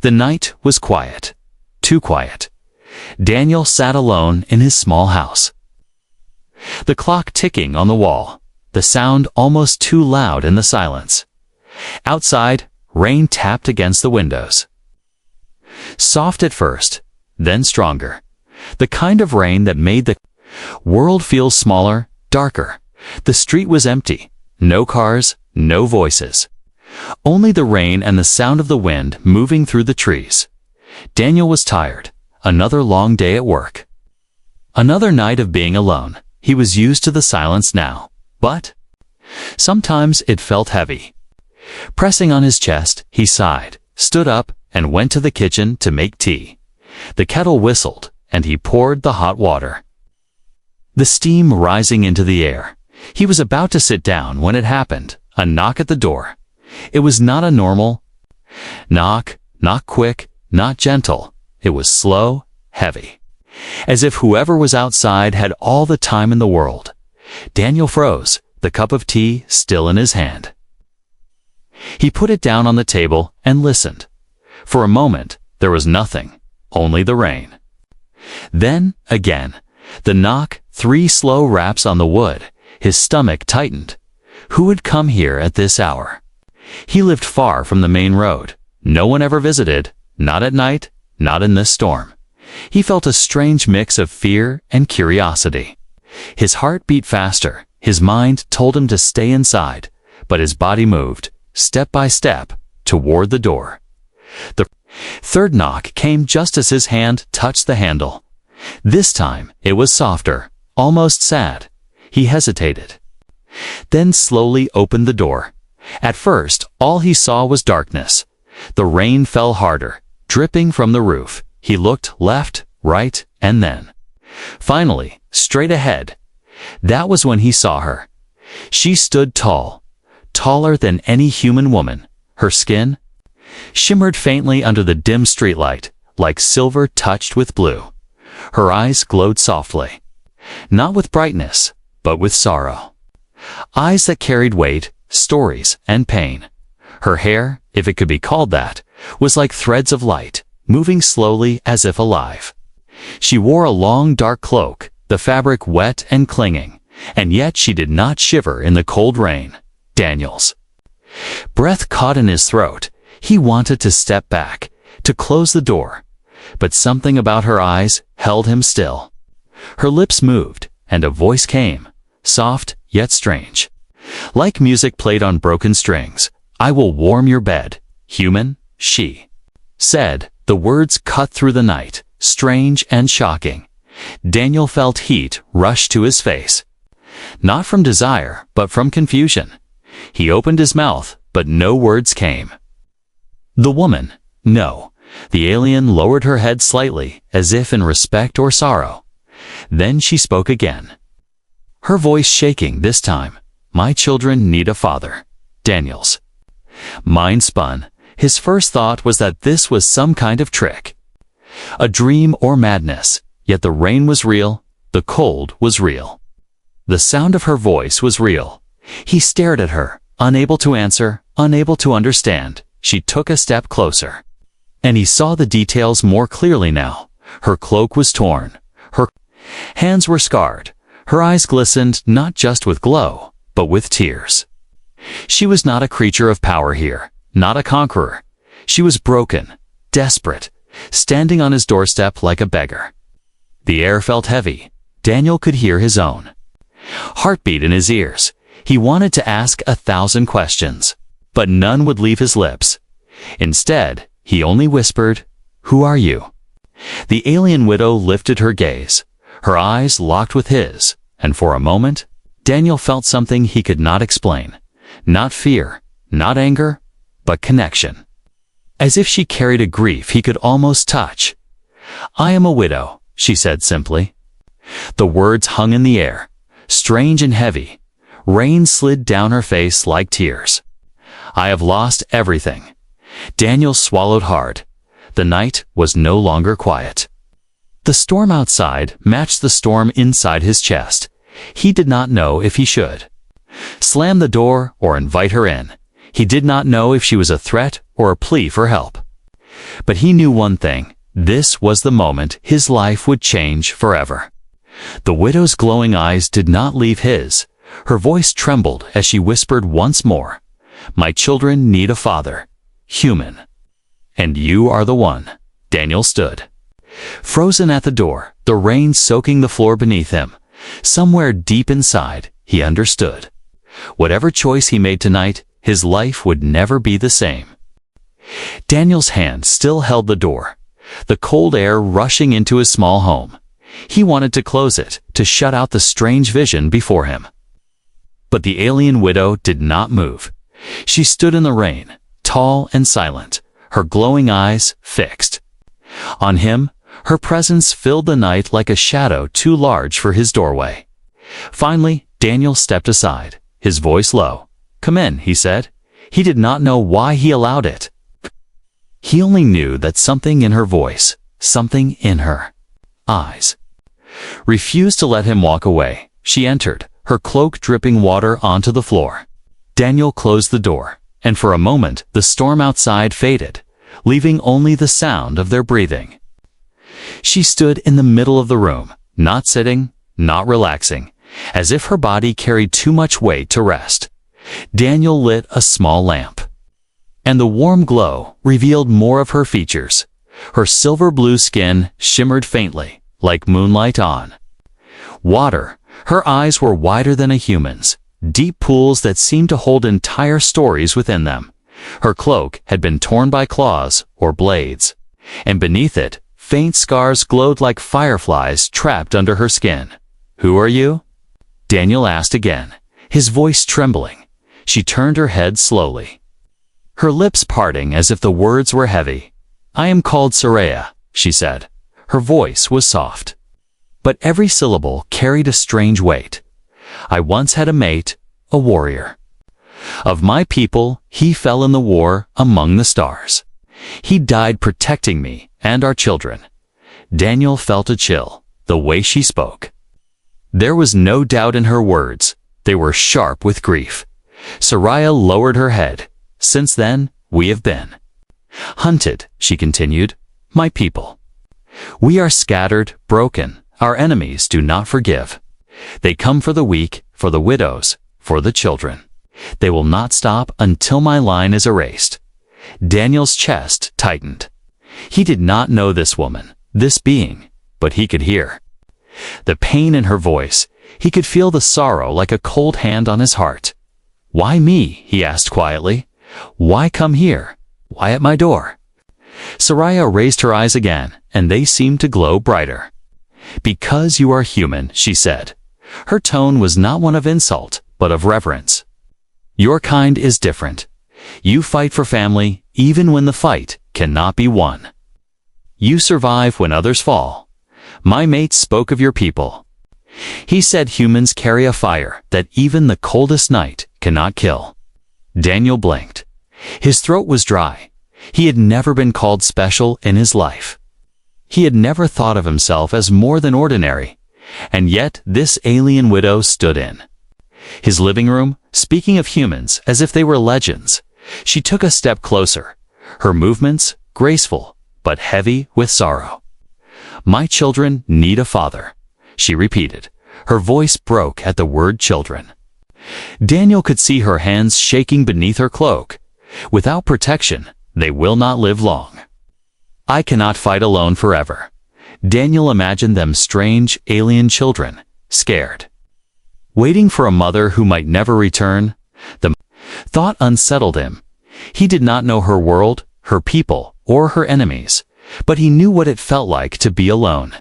The night was quiet. Too quiet. Daniel sat alone in his small house. The clock ticking on the wall, the sound almost too loud in the silence. Outside, rain tapped against the windows. Soft at first, then stronger. The kind of rain that made the world feel smaller, darker. The street was empty. No cars, no voices. Only the rain and the sound of the wind moving through the trees. Daniel was tired. Another long day at work. Another night of being alone. He was used to the silence now. But sometimes it felt heavy. Pressing on his chest, he sighed, stood up, and went to the kitchen to make tea. The kettle whistled, and he poured the hot water. The steam rising into the air. He was about to sit down when it happened. A knock at the door. It was not a normal knock, not quick, not gentle. It was slow, heavy. As if whoever was outside had all the time in the world. Daniel froze, the cup of tea still in his hand. He put it down on the table and listened. For a moment, there was nothing, only the rain. Then, again, the knock, 3 slow raps on the wood. His stomach tightened. Who would come here at this hour? He lived far from the main road. No one ever visited, not at night, not in this storm. He felt a strange mix of fear and curiosity. His heart beat faster. His mind told him to stay inside, but his body moved, step by step, toward the door. The third knock came just as his hand touched the handle. This time, it was softer, almost sad. He hesitated. Then slowly opened the door. At first, all he saw was darkness. The rain fell harder, dripping from the roof. He looked left, right, and then, finally, straight ahead. That was when he saw her. She stood tall, taller than any human woman. Her skin shimmered faintly under the dim streetlight, like silver touched with blue. Her eyes glowed softly, not with brightness, but with sorrow. Eyes that carried weight, stories, and pain. Her hair, if it could be called that, was like threads of light, moving slowly as if alive. She wore a long dark cloak, the fabric wet and clinging, and yet she did not shiver in the cold rain. Daniel's breath caught in his throat. He wanted to step back, to close the door, but something about her eyes held him still. Her lips moved, and a voice came, soft yet strange. Like music played on broken strings. "I will warm your bed, human," she said. The words cut through the night, strange and shocking. Daniel felt heat rush to his face. Not from desire, but from confusion. He opened his mouth, but no words came. The woman, no. The alien lowered her head slightly, as if in respect or sorrow. Then she spoke again. Her voice shaking this time. "My children need a father." Daniel's mind spun. His first thought was that this was some kind of trick. A dream or madness. Yet the rain was real. The cold was real. The sound of her voice was real. He stared at her, unable to answer, unable to understand. She took a step closer. And he saw the details more clearly now. Her cloak was torn. Her hands were scarred. Her eyes glistened not just with glow, but with tears. She was not a creature of power here, not a conqueror. She was broken, desperate, standing on his doorstep like a beggar. The air felt heavy. Daniel could hear his own heartbeat in his ears. He wanted to ask 1,000 questions, but none would leave his lips. Instead, he only whispered, "Who are you?" The alien widow lifted her gaze. Her eyes locked with his, and for a moment, Daniel felt something he could not explain. Not fear, not anger, but connection. As if she carried a grief he could almost touch. "I am a widow," she said simply. The words hung in the air, strange and heavy. Rain slid down her face like tears. "I have lost everything." Daniel swallowed hard. The night was no longer quiet. The storm outside matched the storm inside his chest. He did not know if he should slam the door or invite her in. He did not know if she was a threat or a plea for help. But he knew one thing. This was the moment his life would change forever. The widow's glowing eyes did not leave his. Her voice trembled as she whispered once more, "My children need a father. Human. And you are the one." Daniel stood, frozen at the door, the rain soaking the floor beneath him. Somewhere deep inside, he understood. Whatever choice he made tonight, his life would never be the same. Daniel's hand still held the door, the cold air rushing into his small home. He wanted to close it, to shut out the strange vision before him. But the alien widow did not move. She stood in the rain, tall and silent, her glowing eyes fixed on him. Her presence filled the night like a shadow too large for his doorway. Finally, Daniel stepped aside, his voice low. "Come in," he said. He did not know why he allowed it. He only knew that something in her voice, something in her eyes, refused to let him walk away. She entered, her cloak dripping water onto the floor. Daniel closed the door, and for a moment the storm outside faded, leaving only the sound of their breathing. She stood in the middle of the room, not sitting, not relaxing, as if her body carried too much weight to rest. Daniel lit a small lamp, and the warm glow revealed more of her features. Her silver blue skin shimmered faintly, like moonlight on water. Her eyes were wider than a human's, deep pools that seemed to hold entire stories within them. Her cloak had been torn by claws or blades, and beneath it, faint scars glowed like fireflies trapped under her skin. "Who are you?" Daniel asked again, his voice trembling. She turned her head slowly, her lips parting as if the words were heavy. "I am called Soraya," she said. Her voice was soft, but every syllable carried a strange weight. "I once had a mate, a warrior. Of my people, he fell in the war among the stars. He died protecting me and our children." Daniel felt a chill, the way she spoke. There was no doubt in her words. They were sharp with grief. Soraya lowered her head. "Since then, we have been hunted," she continued. "My people. We are scattered, broken. Our enemies do not forgive. They come for the weak, for the widows, for the children. They will not stop until my line is erased." Daniel's chest tightened. He did not know this woman, this being, but he could hear the pain in her voice. He could feel the sorrow like a cold hand on his heart. "Why me?" he asked quietly. "Why come here? Why at my door?" Soraya raised her eyes again, and they seemed to glow brighter. "Because you are human," she said. Her tone was not one of insult, but of reverence. "Your kind is different. You fight for family, even when the fight cannot be won. You survive when others fall. My mate spoke of your people. He said humans carry a fire that even the coldest night cannot kill." Daniel blinked. His throat was dry. He had never been called special in his life. He had never thought of himself as more than ordinary, and yet this alien widow stood in his living room, speaking of humans as if they were legends. She took a step closer, her movements graceful but heavy with sorrow. "My children need a father," she repeated. Her voice broke at the word children. Daniel could see her hands shaking beneath her cloak. "Without protection, they will not live long. I cannot fight alone forever." Daniel imagined them strange, alien children, scared, waiting for a mother who might never return. The thought unsettled him. He did not know her world, her people, or her enemies, but he knew what it felt like to be alone.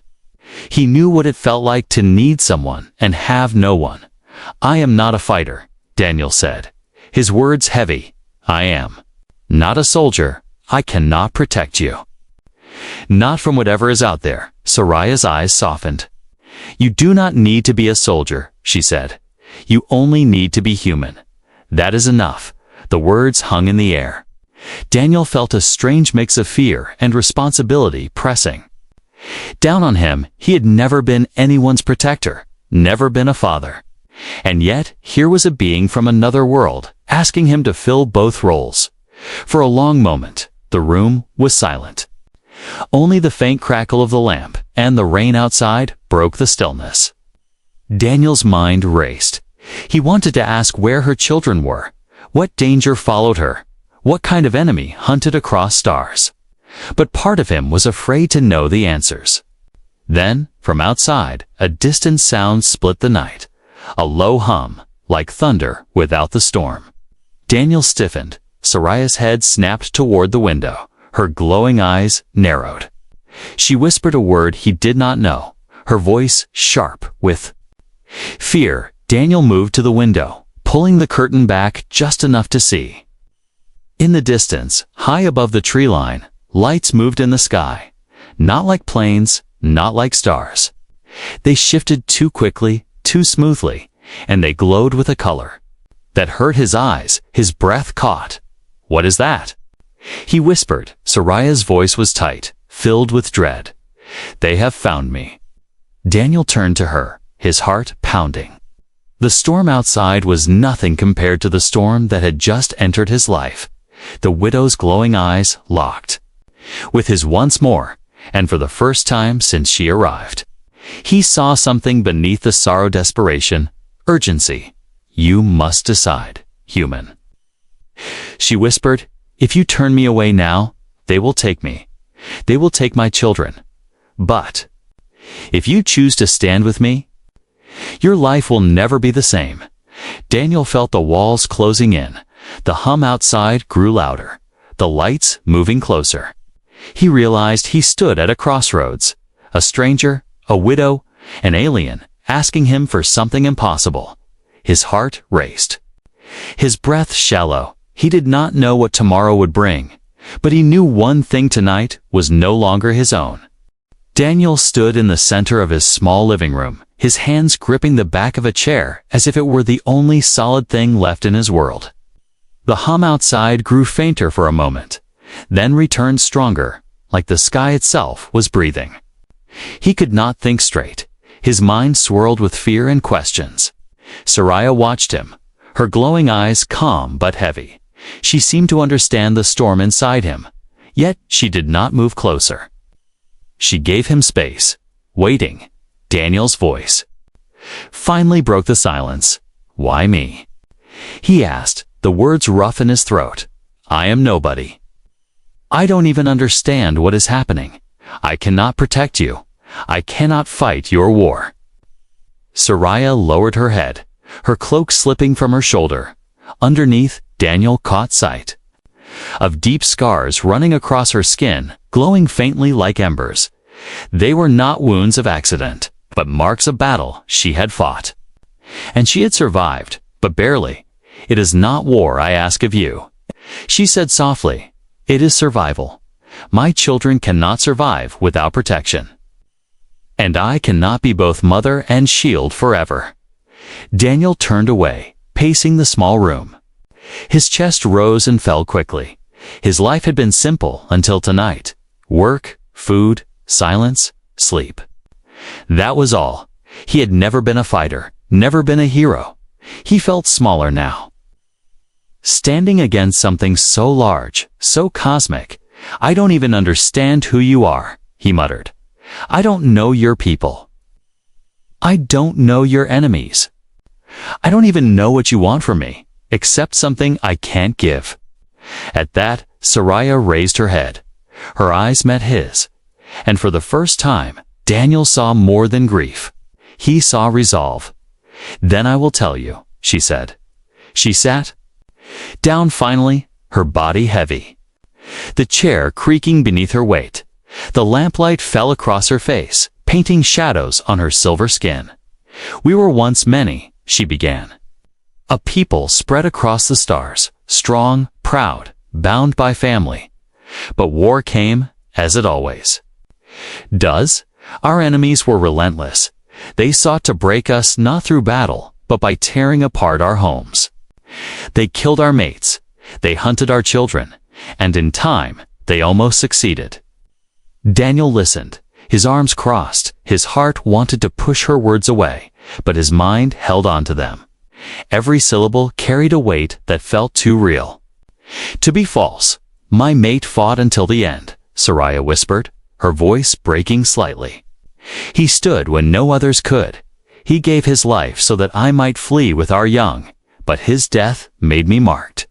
He knew what it felt like to need someone and have no one. "I am not a fighter," Daniel said, his words heavy. "I am not a soldier. I cannot protect you. Not from whatever is out there." Soraya's eyes softened. "You do not need to be a soldier," she said. "You only need to be human. That is enough." The words hung in the air. Daniel felt a strange mix of fear and responsibility pressing down on him. He had never been anyone's protector, never been a father. And yet, here was a being from another world, asking him to fill both roles. For a long moment, the room was silent. Only the faint crackle of the lamp and the rain outside broke the stillness. Daniel's mind raced. He wanted to ask where her children were, what danger followed her, what kind of enemy hunted across stars. But part of him was afraid to know the answers. Then, from outside, a distant sound split the night, a low hum, like thunder without the storm. Daniel stiffened. Soraya's head snapped toward the window. Her glowing eyes narrowed. She whispered a word he did not know, her voice sharp with fear. Daniel moved to the window, pulling the curtain back just enough to see. In the distance, high above the tree line, lights moved in the sky. Not like planes, not like stars. They shifted too quickly, too smoothly, and they glowed with a color that hurt his eyes. His breath caught. "What is that?" He whispered. Soraya's voice was tight, filled with dread. "They have found me." Daniel turned to her, his heart pounding. The storm outside was nothing compared to the storm that had just entered his life. The widow's glowing eyes locked with his once more, and for the first time since she arrived. He saw something beneath the sorrow, desperation, urgency. "You must decide, human." She whispered, "If you turn me away now, they will take me. They will take my children. But if you choose to stand with me, your life will never be the same." Daniel felt the walls closing in. The hum outside grew louder, the lights moving closer. He realized he stood at a crossroads. A stranger, a widow, an alien, asking him for something impossible. His heart raced. His breath shallow. He did not know what tomorrow would bring, but he knew one thing: tonight was no longer his own. Daniel stood in the center of his small living room, his hands gripping the back of a chair as if it were the only solid thing left in his world. The hum outside grew fainter for a moment, then returned stronger, like the sky itself was breathing. He could not think straight. His mind swirled with fear and questions. Soraya watched him, her glowing eyes calm but heavy. She seemed to understand the storm inside him, yet she did not move closer. She gave him space, waiting. Daniel's voice finally broke the silence. "Why me?" he asked, the words rough in his throat. "I am nobody. I don't even understand what is happening. I cannot protect you. I cannot fight your war." Soraya lowered her head, her cloak slipping from her shoulder. Underneath, Daniel caught sight of deep scars running across her skin, glowing faintly like embers. They were not wounds of accident, but marks of battle she had fought. And she had survived, but barely. "It is not war I ask of you," she said softly. "It is survival. My children cannot survive without protection. And I cannot be both mother and shield forever." Daniel turned away, pacing the small room. His chest rose and fell quickly. His life had been simple until tonight. Work, food, silence, sleep. That was all. He had never been a fighter, never been a hero. He felt smaller now, standing against something so large, so cosmic. "I don't even understand who you are," he muttered. "I don't know your people. I don't know your enemies. I don't even know what you want from me, except something I can't give." At that, Soraya raised her head. Her eyes met his, and for the first time, Daniel saw more than grief. He saw resolve. "Then I will tell you," she said. She sat down finally, her body heavy, the chair creaking beneath her weight. The lamplight fell across her face, painting shadows on her silver skin. "We were once many," she began. "A people spread across the stars, strong, proud, bound by family. But war came, as it always does. Our enemies were relentless. They sought to break us not through battle, but by tearing apart our homes. They killed our mates, they hunted our children, and in time, they almost succeeded." Daniel listened, his arms crossed. His heart wanted to push her words away, but his mind held on to them. Every syllable carried a weight that felt too real to be false. "My mate fought until the end," Soraya whispered, her voice breaking slightly. He stood when no others could. He gave his life so that I might flee with our young, but his death made me marked.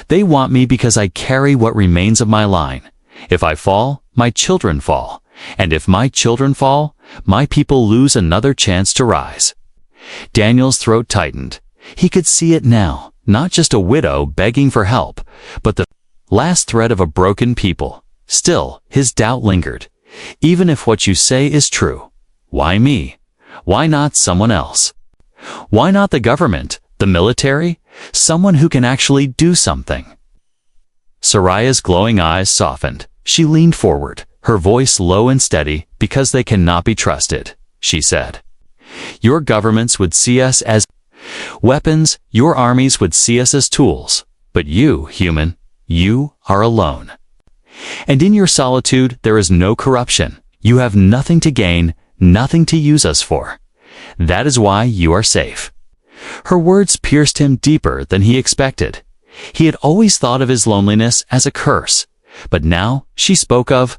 They want me because I carry what remains of my line. If I fall, my children fall, and if my children fall, my people lose another chance to rise. Daniel's throat tightened. He could see it now, not just a widow begging for help, but the last thread of a broken people. Still, his doubt lingered. Even if what you say is true, why me? Why not someone else? Why not the government, the military, someone who can actually do something? Soraya's glowing eyes softened. She leaned forward, her voice low and steady. Because they cannot be trusted, she said. Your governments would see us as weapons, your armies would see us as tools. But you, human, you are alone. And in your solitude there is no corruption. You have nothing to gain, nothing to use us for. That is why you are safe. Her words pierced him deeper than he expected. He had always thought of his loneliness as a curse, but now she spoke of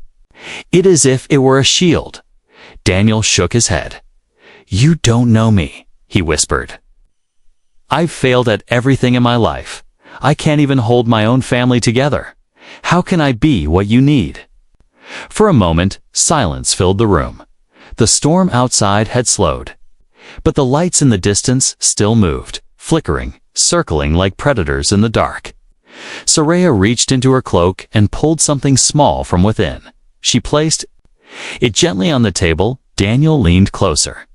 it as if it were a shield. Daniel shook his head. You don't know me, he whispered. I've failed at everything in my life. I can't even hold my own family together. How can I be what you need? For a moment, silence filled the room. The storm outside had slowed, but the lights in the distance still moved, flickering, circling like predators in the dark. Soraya reached into her cloak and pulled something small from within. She placed it gently on the table. Daniel leaned closer.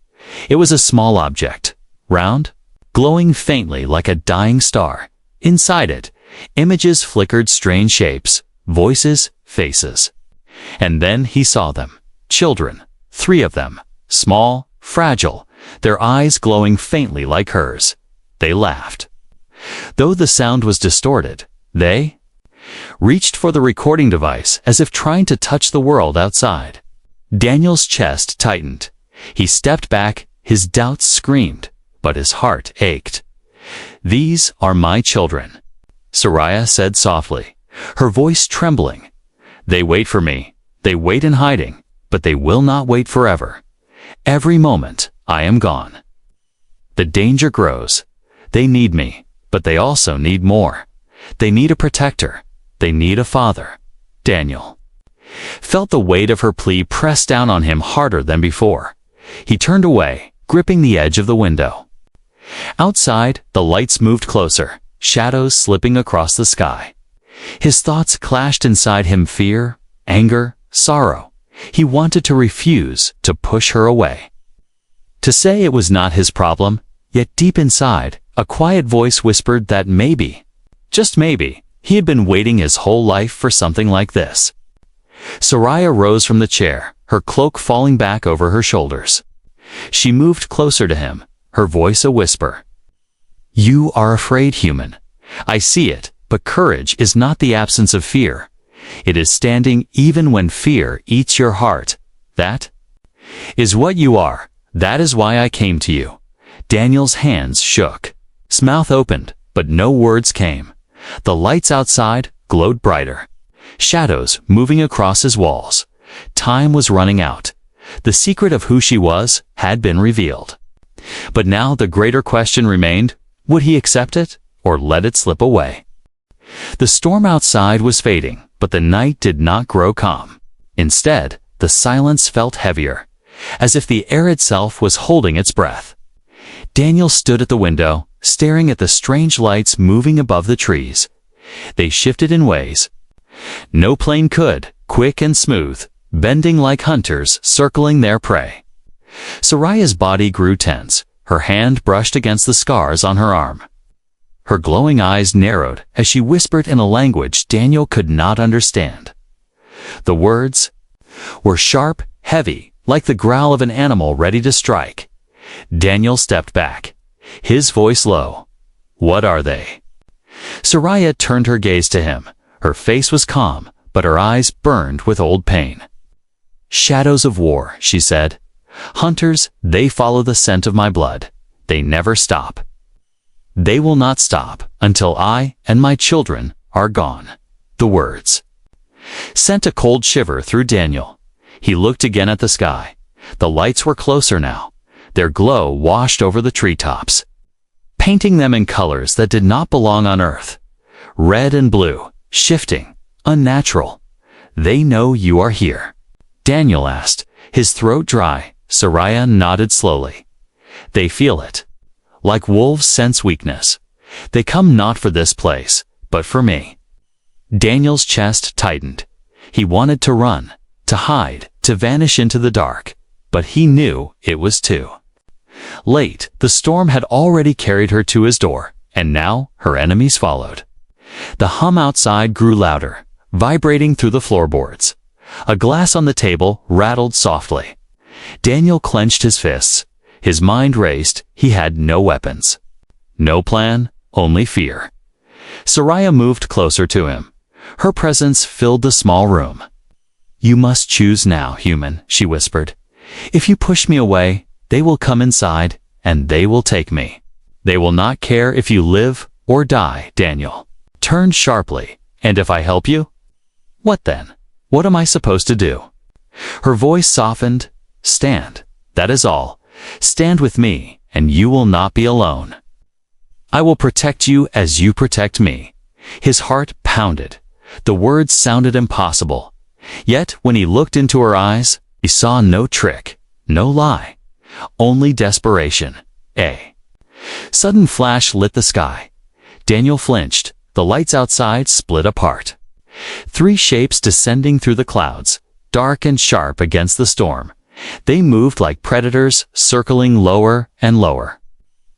It was a small object, round, glowing faintly like a dying star. Inside it, images flickered strange shapes, voices, faces. And then he saw them. Children, 3 of them, small, fragile, their eyes glowing faintly like hers. They laughed. Though the sound was distorted, they reached for the recording device as if trying to touch the world outside. Daniel's chest tightened. He stepped back, his doubts screamed, but his heart ached. These are my children, Soraya said softly, her voice trembling. They wait for me. They wait in hiding, but they will not wait forever. Every moment I am gone. The danger grows. They need me, but they also need more. They need a protector. They need a father. Daniel felt the weight of her plea press down on him harder than before. He turned away, gripping the edge of the window. Outside, the lights moved closer, shadows slipping across the sky. His thoughts clashed inside him: fear, anger, sorrow. He wanted to refuse, to push her away, to say it was not his problem, yet deep inside, a quiet voice whispered that maybe, just maybe, he had been waiting his whole life for something like this. Soraya rose from the chair, her cloak falling back over her shoulders. She moved closer to him, her voice a whisper. You are afraid, human. I see it, but courage is not the absence of fear. It is standing even when fear eats your heart. That is what you are. That is why I came to you. Daniel's hands shook. His mouth opened, but no words came. The lights outside glowed brighter, shadows moving across his walls. Time was running out. The secret of who she was had been revealed. But now the greater question remained: would he accept it, or let it slip away? The storm outside was fading, but the night did not grow calm. Instead, the silence felt heavier, as if the air itself was holding its breath. Daniel stood at the window, staring at the strange lights moving above the trees. They shifted in ways no plane could, quick and smooth, bending like hunters circling their prey. Soraya's body grew tense. Her hand brushed against the scars on her arm. Her glowing eyes narrowed as she whispered in a language Daniel could not understand. The words were sharp, heavy, like the growl of an animal ready to strike. Daniel stepped back, his voice low. What are they? Soraya turned her gaze to him. Her face was calm, but her eyes burned with old pain. Shadows of war, she said. Hunters, they follow the scent of my blood. They never stop. They will not stop until I and my children are gone. The words sent a cold shiver through Daniel. He looked again at the sky. The lights were closer now. Their glow washed over the treetops, painting them in colors that did not belong on Earth. Red and blue, shifting, unnatural. They know you are here. Daniel asked, his throat dry. Soraya nodded slowly. They feel it. Like wolves sense weakness. They come not for this place, but for me. Daniel's chest tightened. He wanted to run, to hide, to vanish into the dark, but he knew it was too late. The storm had already carried her to his door, and now her enemies followed. The hum outside grew louder, vibrating through the floorboards. A glass on the table rattled softly. Daniel clenched his fists. His mind raced. He had no weapons. No plan, only fear. Soraya moved closer to him. Her presence filled the small room. "You must choose now, human," she whispered. "If you push me away, they will come inside, and they will take me. They will not care if you live or die." Daniel turned sharply. "And if I help you? What then? What am I supposed to do?" Her voice softened. "Stand. That is all. Stand with me, and you will not be alone. I will protect you as you protect me." His heart pounded. The words sounded impossible. Yet when he looked into her eyes, he saw no trick, no lie, only desperation. A sudden flash lit the sky. Daniel flinched. The lights outside split apart. 3 shapes descending through the clouds, dark and sharp against the storm. They moved like predators, circling lower and lower.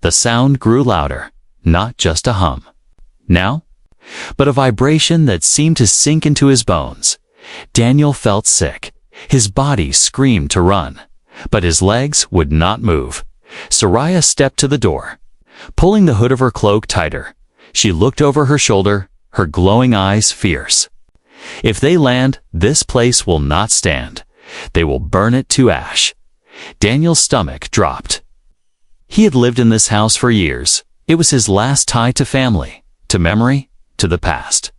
The sound grew louder, not just a hum now, but a vibration that seemed to sink into his bones. Daniel felt sick. His body screamed to run, but his legs would not move. Soraya stepped to the door, pulling the hood of her cloak tighter. She looked over her shoulder, her glowing eyes fierce. "If they land, this place will not stand. They will burn it to ash." Daniel's stomach dropped. He had lived in this house for years. It was his last tie to family, to memory, to the past.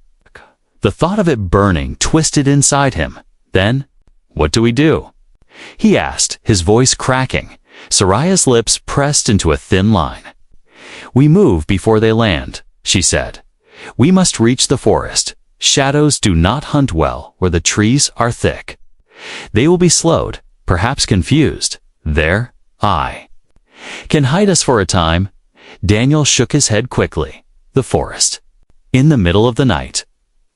The thought of it burning twisted inside him. Then, "What do we do?" he asked, his voice cracking. Soraya's lips pressed into a thin line. "We move before they land," she said. "We must reach the forest. Shadows do not hunt well where the trees are thick. They will be slowed, perhaps confused. There, I can hide us for a time." Daniel shook his head quickly. The forest. In the middle of the night.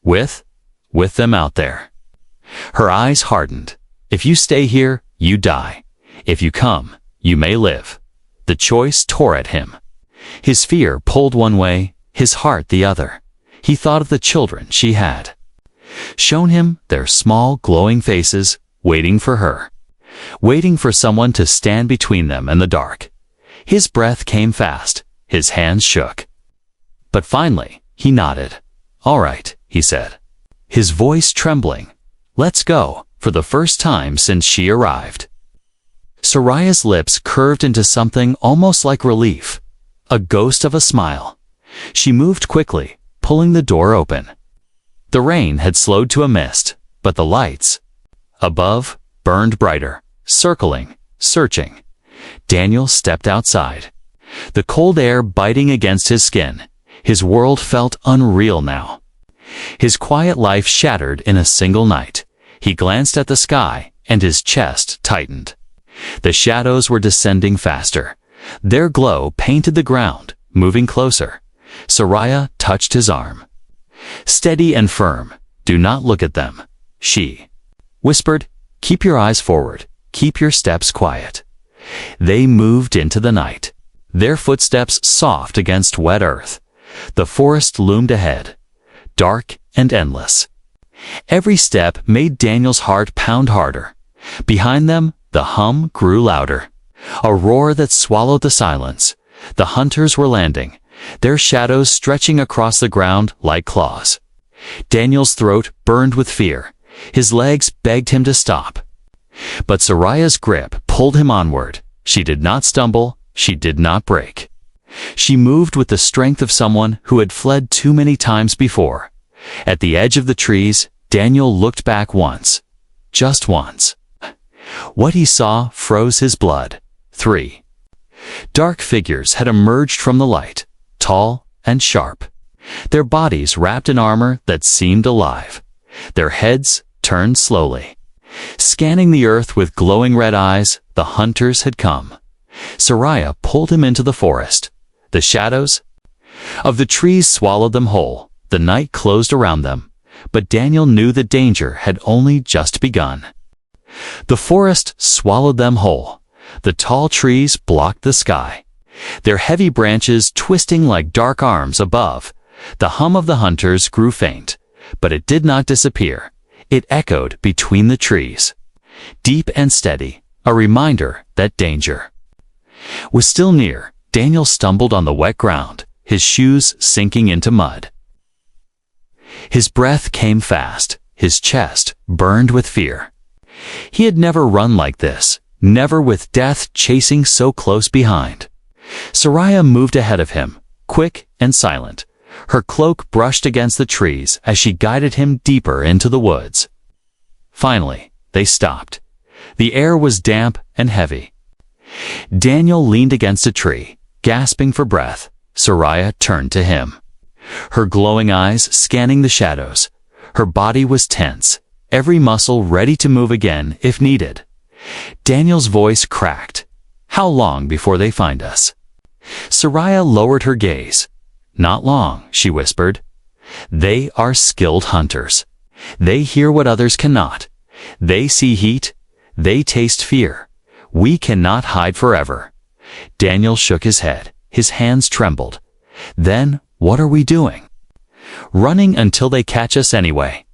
With them out there. Her eyes hardened. "If you stay here, you die. If you come, you may live." The choice tore at him. His fear pulled one way, his heart the other. He thought of the children she had shown him, their small, glowing faces, waiting for her, waiting for someone to stand between them and the dark. His breath came fast, his hands shook. But finally, he nodded. "All right," he said, his voice trembling. "Let's go," for the first time since she arrived. Soraya's lips curved into something almost like relief, a ghost of a smile. She moved quickly, pulling the door open. The rain had slowed to a mist, but the lights above burned brighter, circling, searching. Daniel stepped outside. The cold air biting against his skin. His world felt unreal now. His quiet life shattered in a single night. He glanced at the sky, and his chest tightened. The shadows were descending faster. Their glow painted the ground, moving closer. Soraya touched his arm. "Steady and firm. Do not look at them," she whispered. "Keep your eyes forward. Keep your steps quiet." They moved into the night, their footsteps soft against wet earth. The forest loomed ahead, dark and endless. Every step made Daniel's heart pound harder. Behind them, the hum grew louder, a roar that swallowed the silence. The hunters were landing, their shadows stretching across the ground like claws. Daniel's throat burned with fear. His legs begged him to stop. But Soraya's grip pulled him onward. She did not stumble, she did not break. She moved with the strength of someone who had fled too many times before. At the edge of the trees, Daniel looked back once. Just once. What he saw froze his blood. 3. Dark figures had emerged from the light, tall and sharp. Their bodies wrapped in armor that seemed alive. Their heads turned slowly. Scanning the earth with glowing red eyes, the hunters had come. Soraya pulled him into the forest. The shadows of the trees swallowed them whole. The night closed around them, but Daniel knew the danger had only just begun. The forest swallowed them whole. The tall trees blocked the sky, their heavy branches twisting like dark arms above. The hum of the hunters grew faint, but it did not disappear. It echoed between the trees, deep and steady, a reminder that danger was still near. Daniel stumbled on the wet ground, his shoes sinking into mud. His breath came fast, his chest burned with fear. He had never run like this, never with death chasing so close behind. Soraya moved ahead of him, quick and silent. Her cloak brushed against the trees as she guided him deeper into the woods. Finally, they stopped. The air was damp and heavy. Daniel leaned against a tree, gasping for breath. Soraya turned to him, her glowing eyes scanning the shadows. Her body was tense, every muscle ready to move again if needed. Daniel's voice cracked. "How long before they find us?" Soraya lowered her gaze. "Not long," she whispered. "They are skilled hunters. They hear what others cannot. They see heat. They taste fear. We cannot hide forever." Daniel shook his head. His hands trembled. "Then what are we doing?" "Running until they catch us anyway."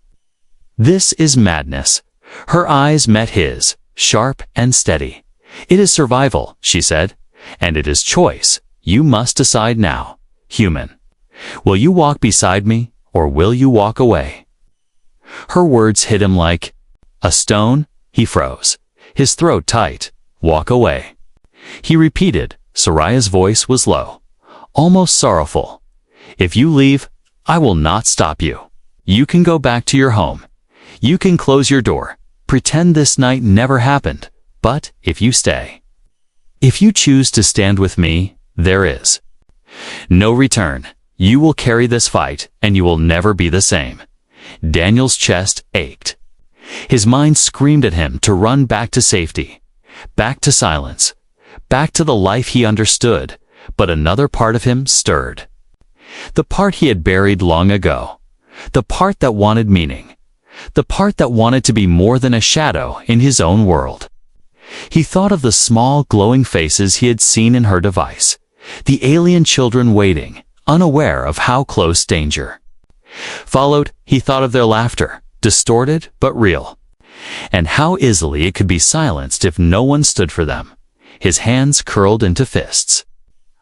"This is madness." Her eyes met his, sharp and steady. "It is survival," she said, "and it is choice. You must decide now. Human, will you walk beside me, or will you walk away?" Her words hit him like a stone. He froze, his throat tight. "Walk away." He repeated. Soraya's voice was low, almost sorrowful. "If you leave, I will not stop you. You can go back to your home. You can close your door, pretend this night never happened. But if you stay, if you choose to stand with me, there is no return. You will carry this fight, and you will never be the same." Daniel's chest ached. His mind screamed at him to run back to safety, back to silence, back to the life he understood, but another part of him stirred. The part he had buried long ago. The part that wanted meaning. The part that wanted to be more than a shadow in his own world. He thought of the small, glowing faces he had seen in her device. The alien children waiting, unaware of how close danger followed. He thought of their laughter, distorted but real, and how easily it could be silenced if no one stood for them. His hands curled into fists.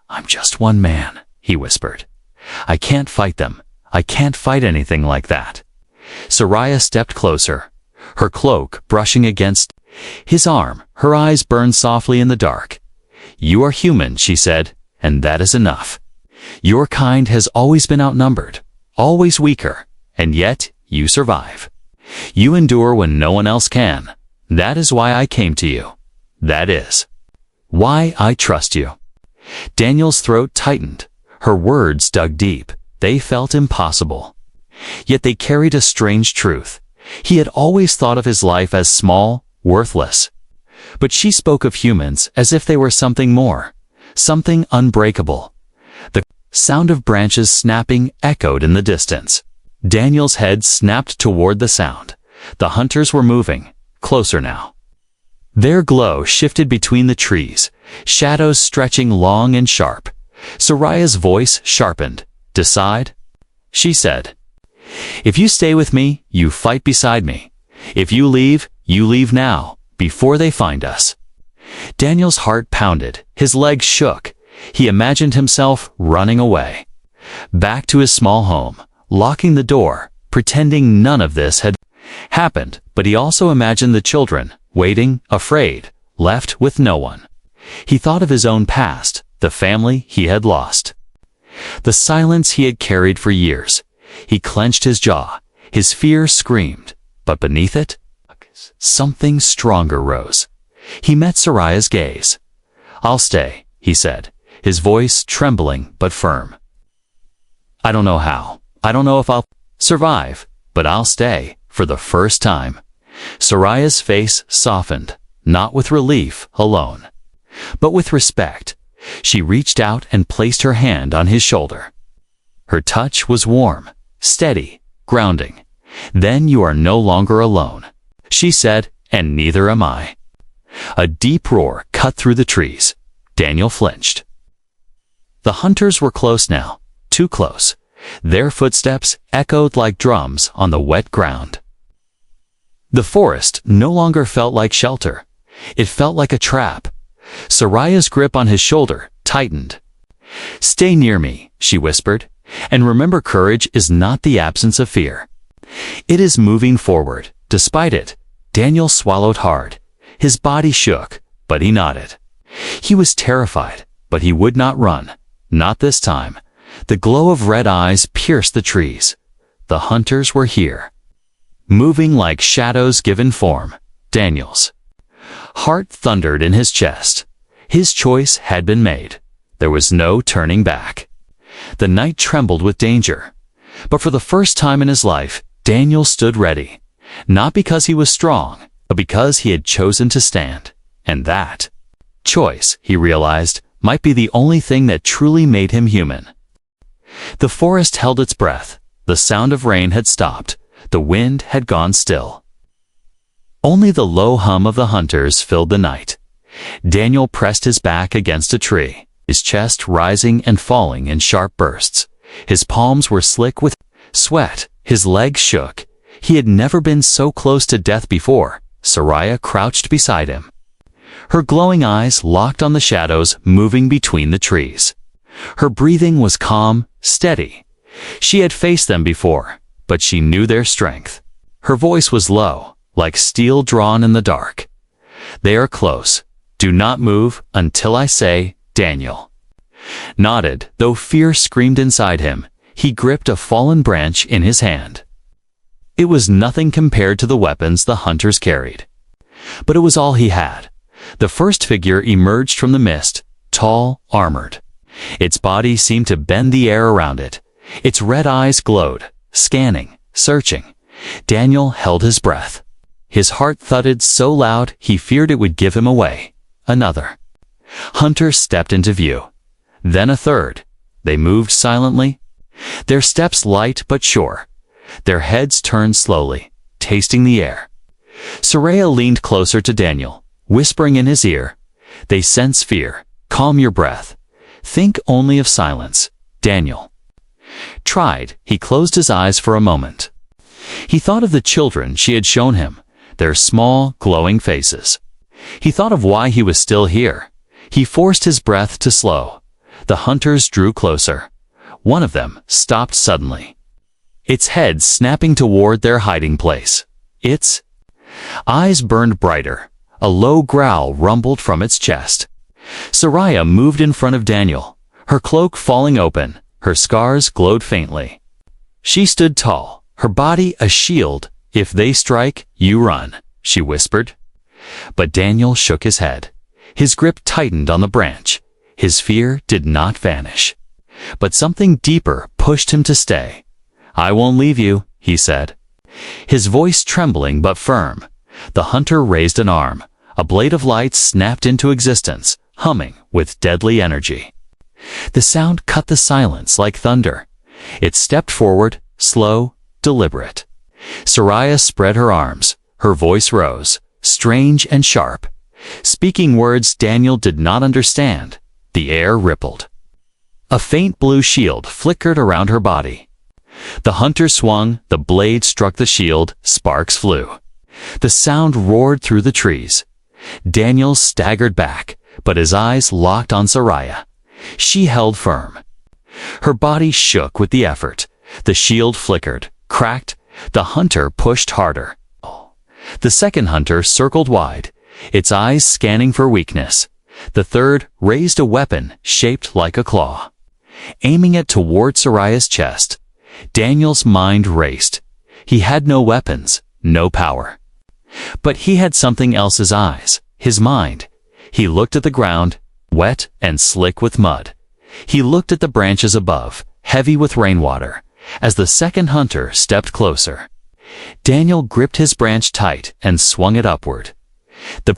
"I'm just one man," he whispered. "I can't fight them. I can't fight anything like that." Soraya stepped closer, her cloak brushing against his arm. Her eyes burned softly in the dark. "You are human," she said, "and that is enough. Your kind has always been outnumbered, always weaker, and yet you survive. You endure when no one else can. That is why I came to you. That is why I trust you." Daniel's throat tightened. Her words dug deep. They felt impossible. Yet they carried a strange truth. He had always thought of his life as small, worthless. But she spoke of humans as if they were something more, something unbreakable. The sound of branches snapping echoed in the distance. Daniel's head snapped toward the sound. The hunters were moving, closer now. Their glow shifted between the trees, shadows stretching long and sharp. Soraya's voice sharpened. "Decide," she said. "If you stay with me, you fight beside me. If you leave now, before they find us." Daniel's heart pounded, his legs shook. He imagined himself running away, back to his small home, locking the door, pretending none of this had happened. But he also imagined the children, waiting, afraid, left with no one. He thought of his own past, the family he had lost, the silence he had carried for years. He clenched his jaw, His fear screamed, but beneath it, something stronger rose. He met Soraya's gaze. "I'll stay," he said, his voice trembling but firm. "I don't know how. I don't know if I'll survive, but I'll stay for the first time." Soraya's face softened, not with relief alone, but with respect. She reached out and placed her hand on his shoulder. Her touch was warm, steady, grounding. "Then you are no longer alone," she said, "and neither am I." A deep roar cut through the trees. Daniel flinched. The hunters were close now, too close. Their footsteps echoed like drums on the wet ground. The forest no longer felt like shelter. It felt like a trap. Soraya's grip on his shoulder tightened. "Stay near me," she whispered, "and remember, courage is not the absence of fear. It is moving forward, despite it." Daniel swallowed hard. His body shook, but he nodded. He was terrified, but he would not run. Not this time. The glow of red eyes pierced the trees. The hunters were here, moving like shadows given form. Daniel's heart thundered in his chest. His choice had been made. There was no turning back. The night trembled with danger. But for the first time in his life, Daniel stood ready. Not because he was strong, but because he had chosen to stand. And that choice, he realized, might be the only thing that truly made him human. The forest held its breath. The sound of rain had stopped. The wind had gone still. Only the low hum of the hunters filled the night. Daniel pressed his back against a tree, his chest rising and falling in sharp bursts. His palms were slick with sweat. His legs shook. He had never been so close to death before. Soraya crouched beside him. Her glowing eyes locked on the shadows moving between the trees. Her breathing was calm, steady. She had faced them before, but she knew their strength. Her voice was low, like steel drawn in the dark. "They are close. Do not move until I say, Daniel." Nodded, though fear screamed inside him. He gripped a fallen branch in his hand. It was nothing compared to the weapons the hunters carried. But it was all he had. The first figure emerged from the mist, tall, armored. Its body seemed to bend the air around it. Its red eyes glowed, scanning, searching. Daniel held his breath. His heart thudded so loud he feared it would give him away. Another hunter stepped into view. Then a third. They moved silently, their steps light but sure. Their heads turned slowly, tasting the air. Soraya leaned closer to Daniel, whispering in his ear, "They sense fear. Calm your breath. Think only of silence." Daniel tried. He closed his eyes for a moment. He thought of the children she had shown him, their small, glowing faces. He thought of why he was still here. He forced his breath to slow. The hunters drew closer. One of them stopped suddenly, its head snapping toward their hiding place. Its eyes burned brighter. A low growl rumbled from its chest. Soraya moved in front of Daniel, her cloak falling open. Her scars glowed faintly. She stood tall, her body a shield. "If they strike, you run," she whispered. But Daniel shook his head. His grip tightened on the branch. His fear did not vanish. But something deeper pushed him to stay. "I won't leave you," he said, his voice trembling but firm. The hunter raised an arm. A blade of light snapped into existence, humming with deadly energy. The sound cut the silence like thunder. It stepped forward, slow, deliberate. Soraya spread her arms. Her voice rose, strange and sharp, speaking words Daniel did not understand. The air rippled. A faint blue shield flickered around her body. The hunter swung, the blade struck the shield, sparks flew. The sound roared through the trees. Daniel staggered back, but his eyes locked on Soraya. She held firm. Her body shook with the effort. The shield flickered, cracked. The hunter pushed harder. The second hunter circled wide, its eyes scanning for weakness. The third raised a weapon shaped like a claw, aiming it toward Soraya's chest. Daniel's mind raced. He had no weapons, no power. But he had something else's eyes, his mind. He looked at the ground, wet and slick with mud. He looked at the branches above, heavy with rainwater, as the second hunter stepped closer. Daniel gripped his branch tight and swung it upward. The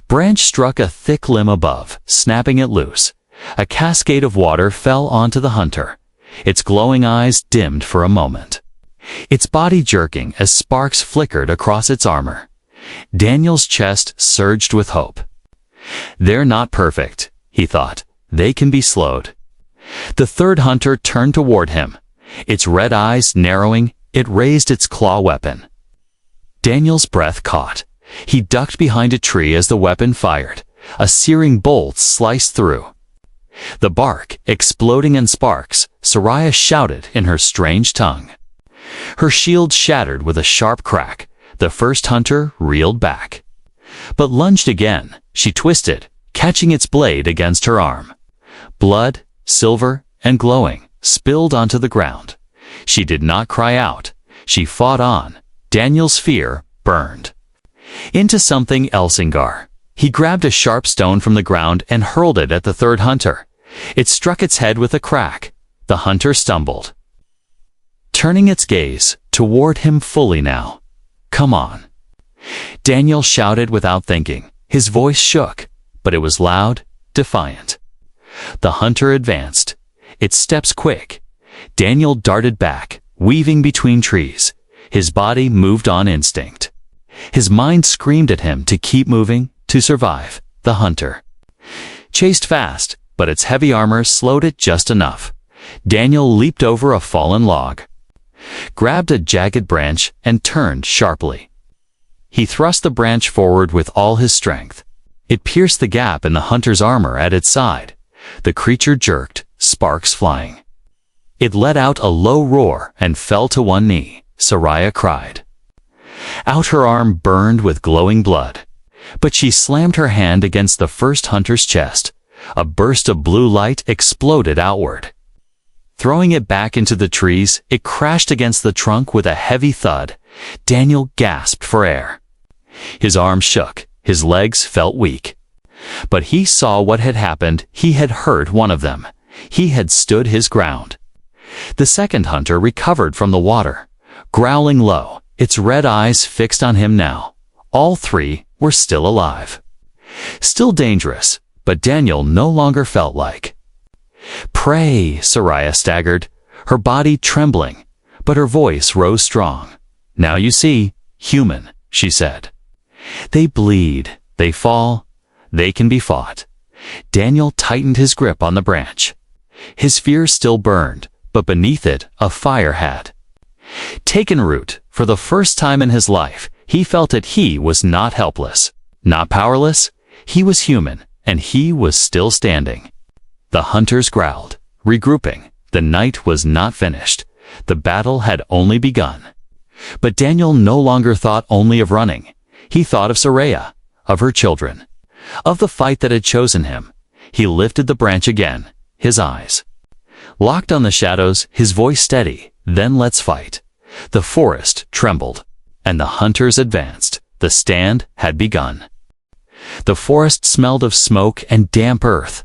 branch struck a thick limb above, snapping it loose. A cascade of water fell onto the hunter. Its glowing eyes dimmed for a moment, its body jerking as sparks flickered across its armor. Daniel's chest surged with hope. They're not perfect, he thought. They can be slowed. The third hunter turned toward him. Its red eyes narrowing, it raised its claw weapon. Daniel's breath caught. He ducked behind a tree as the weapon fired. A searing bolt sliced through. The bark exploding in sparks, Soraya shouted in her strange tongue. Her shield shattered with a sharp crack. The first hunter reeled back, but lunged again. She twisted, catching its blade against her arm. Blood, silver, and glowing, spilled onto the ground. She did not cry out. She fought on. Daniel's fear burned into something else. He grabbed a sharp stone from the ground and hurled it at the third hunter. It struck its head with a crack. The hunter stumbled, turning its gaze toward him fully now. Come on, Daniel shouted without thinking. His voice shook, but it was loud, defiant. The hunter advanced, its steps quick. Daniel darted back, weaving between trees. His body moved on instinct. His mind screamed at him to keep moving, to survive. The hunter chased fast, but its heavy armor slowed it just enough. Daniel leaped over a fallen log, grabbed a jagged branch, and turned sharply. He thrust the branch forward with all his strength. It pierced the gap in the hunter's armor at its side. The creature jerked, sparks flying. It let out a low roar and fell to one knee. Soraya cried out. Her arm burned with glowing blood, but she slammed her hand against the first hunter's chest. A burst of blue light exploded outward. Throwing it back into the trees, it crashed against the trunk with a heavy thud. Daniel gasped for air. His arms shook, his legs felt weak. But he saw what had happened. He had hurt one of them. He had stood his ground. The second hunter recovered from the water, growling low, its red eyes fixed on him now. All three were still alive. Still dangerous, but Daniel no longer felt like prey. Soraya staggered, her body trembling, but her voice rose strong. Now you see, human, she said. They bleed, they fall, they can be fought. Daniel tightened his grip on the branch. His fear still burned, but beneath it a fire had taken root. For the first time in his life, he felt that he was not helpless, not powerless. He was human, and he was still standing. The hunters growled, regrouping. The night was not finished. The battle had only begun. But Daniel no longer thought only of running. He thought of Soraya, of her children, of the fight that had chosen him. He lifted the branch again, his eyes locked on the shadows, his voice steady. Then let's fight. The forest trembled, and the hunters advanced. The stand had begun. The forest smelled of smoke and damp earth.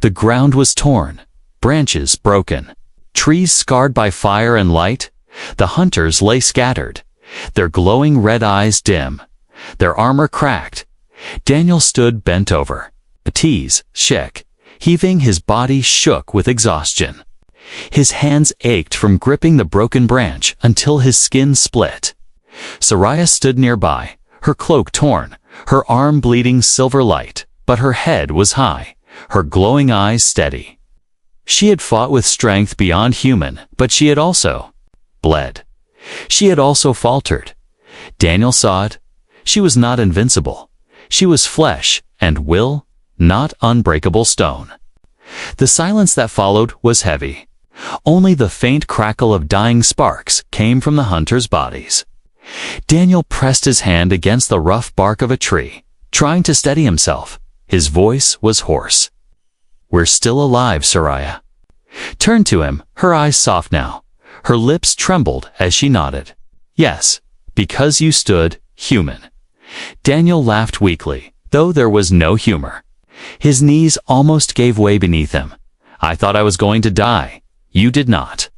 The ground was torn, branches broken, trees scarred by fire and light. The hunters lay scattered, their glowing red eyes dim, their armor cracked. Daniel stood bent over, tees shook, heaving. His body shook with exhaustion. His hands ached from gripping the broken branch until his skin split. Soraya stood nearby, her cloak torn, her arm bleeding silver light, but her head was high, her glowing eyes steady. She had fought with strength beyond human, but she had also bled. She had also faltered. Daniel saw it. She was not invincible. She was flesh and will, not unbreakable stone. The silence that followed was heavy. Only the faint crackle of dying sparks came from the hunters' bodies. Daniel pressed his hand against the rough bark of a tree, trying to steady himself. His voice was hoarse. We're still alive, Soraya. Turned to him, her eyes soft now. Her lips trembled as she nodded. Yes, because you stood human. Daniel laughed weakly, though there was no humor. His knees almost gave way beneath him. I thought I was going to die. You did not.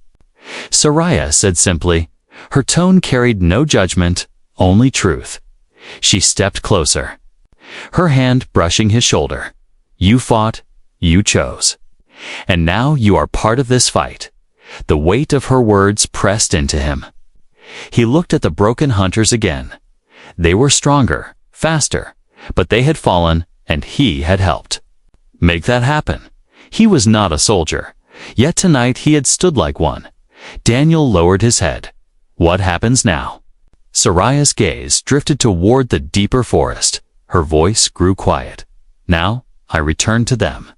Soraya said simply. Her tone carried no judgment, only truth. She stepped closer, her hand brushing his shoulder. You fought, you chose. And now you are part of this fight. The weight of her words pressed into him. He looked at the broken hunters again. They were stronger, faster, but they had fallen, and he had helped make that happen. He was not a soldier, yet tonight he had stood like one. Daniel lowered his head. What happens now? Soraya's gaze drifted toward the deeper forest. Her voice grew quiet. Now, I return to them.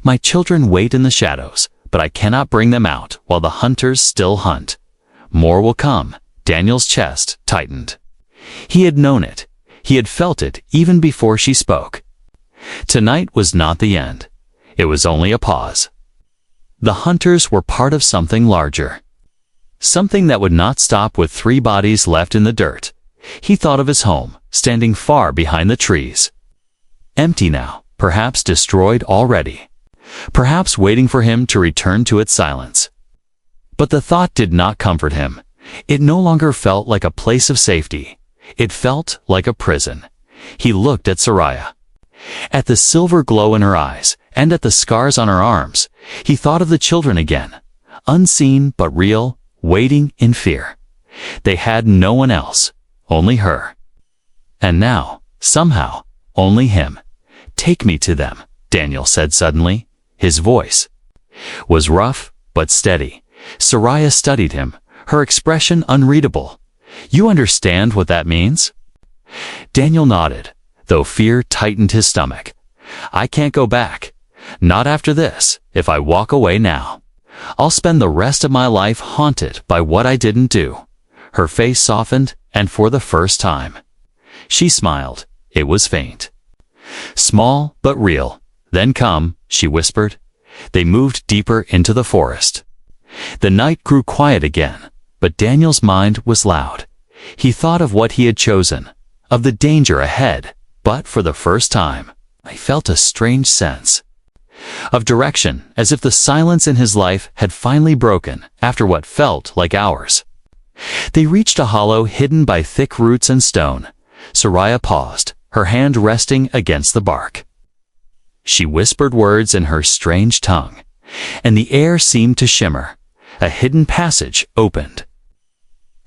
My children wait in the shadows, but I cannot bring them out while the hunters still hunt. More will come. Daniel's chest tightened. He had known it. He had felt it even before she spoke. Tonight was not the end. It was only a pause. The hunters were part of something larger. Something that would not stop with 3 bodies left in the dirt. He thought of his home, standing far behind the trees. Empty now, perhaps destroyed already. Perhaps waiting for him to return to its silence. But the thought did not comfort him. It no longer felt like a place of safety. It felt like a prison. He looked at Soraya. At the silver glow in her eyes, and at the scars on her arms, he thought of the children again. Unseen but real, waiting in fear. They had no one else, only her. And now, somehow, only him. Take me to them, Daniel said suddenly. His voice was rough but steady. Soraya studied him, her expression unreadable. You understand what that means? Daniel nodded, though fear tightened his stomach. I can't go back. Not after this, if I walk away now. I'll spend the rest of my life haunted by what I didn't do. Her face softened, and for the first time. She smiled. It was faint. Small but real. Then come, she whispered. They moved deeper into the forest. The night grew quiet again, but Daniel's mind was loud. He thought of what he had chosen, of the danger ahead, but for the first time, I felt a strange sense of direction, as if the silence in his life had finally broken after what felt like hours. They reached a hollow hidden by thick roots and stone. Soraya paused, her hand resting against the bark. She whispered words in her strange tongue, and the air seemed to shimmer. A hidden passage opened,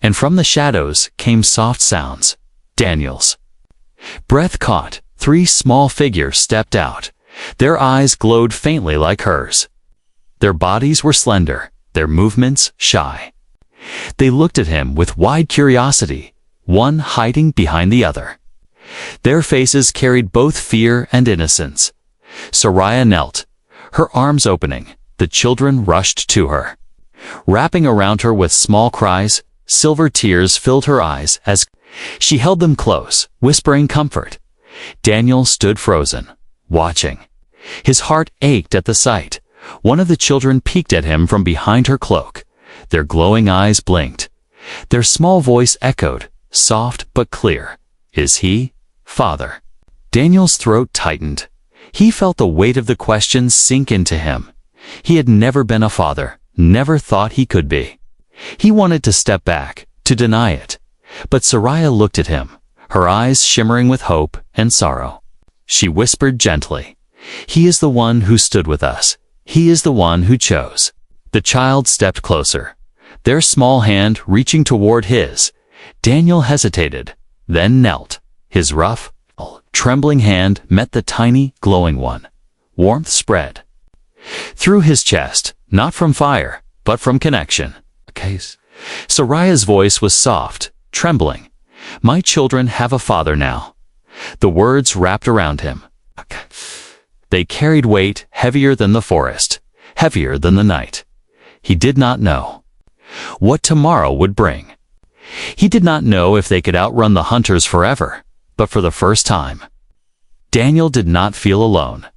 and from the shadows came soft sounds. Daniel's breath caught. 3 small figures stepped out. Their eyes glowed faintly like hers. Their bodies were slender, their movements shy. They looked at him with wide curiosity, one hiding behind the other. Their faces carried both fear and innocence. Soraya knelt, her arms opening. The children rushed to her. Wrapping around her with small cries, silver tears filled her eyes as she held them close, whispering comfort. Daniel stood frozen, watching. His heart ached at the sight. One of the children peeked at him from behind her cloak. Their glowing eyes blinked. Their small voice echoed, soft but clear. Is he, Father? Daniel's throat tightened. He felt the weight of the question sink into him. He had never been a father, never thought he could be. He wanted to step back, to deny it. But Soraya looked at him, her eyes shimmering with hope and sorrow. She whispered gently, He is the one who stood with us. He is the one who chose. The child stepped closer, their small hand reaching toward his. Daniel hesitated, then knelt. His rough, trembling hand met the tiny, glowing one. Warmth spread through his chest, not from fire, but from connection. Soraya's voice was soft, trembling. My children have a father now. The words wrapped around him. They carried weight heavier than the forest, heavier than the night. He did not know what tomorrow would bring. He did not know if they could outrun the hunters forever, but for the first time, Daniel did not feel alone.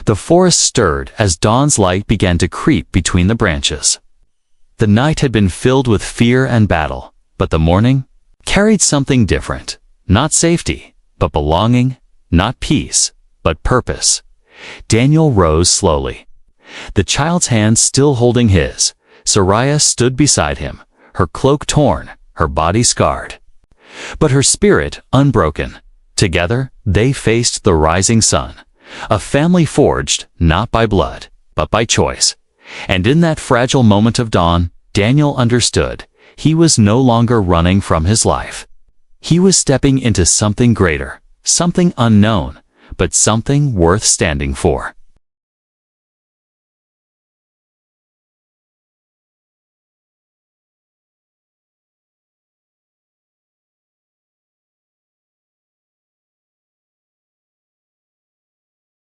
The forest stirred as dawn's light began to creep between the branches. The night had been filled with fear and battle, but the morning carried something different. Not safety, but belonging. Not peace, but purpose. Daniel rose slowly. The child's hand still holding his, Soraya stood beside him, her cloak torn, her body scarred, but her spirit unbroken. Together, they faced the rising sun, a family forged not by blood, but by choice. And in that fragile moment of dawn, Daniel understood. He was no longer running from his life. He was stepping into something greater, something unknown, but something worth standing for.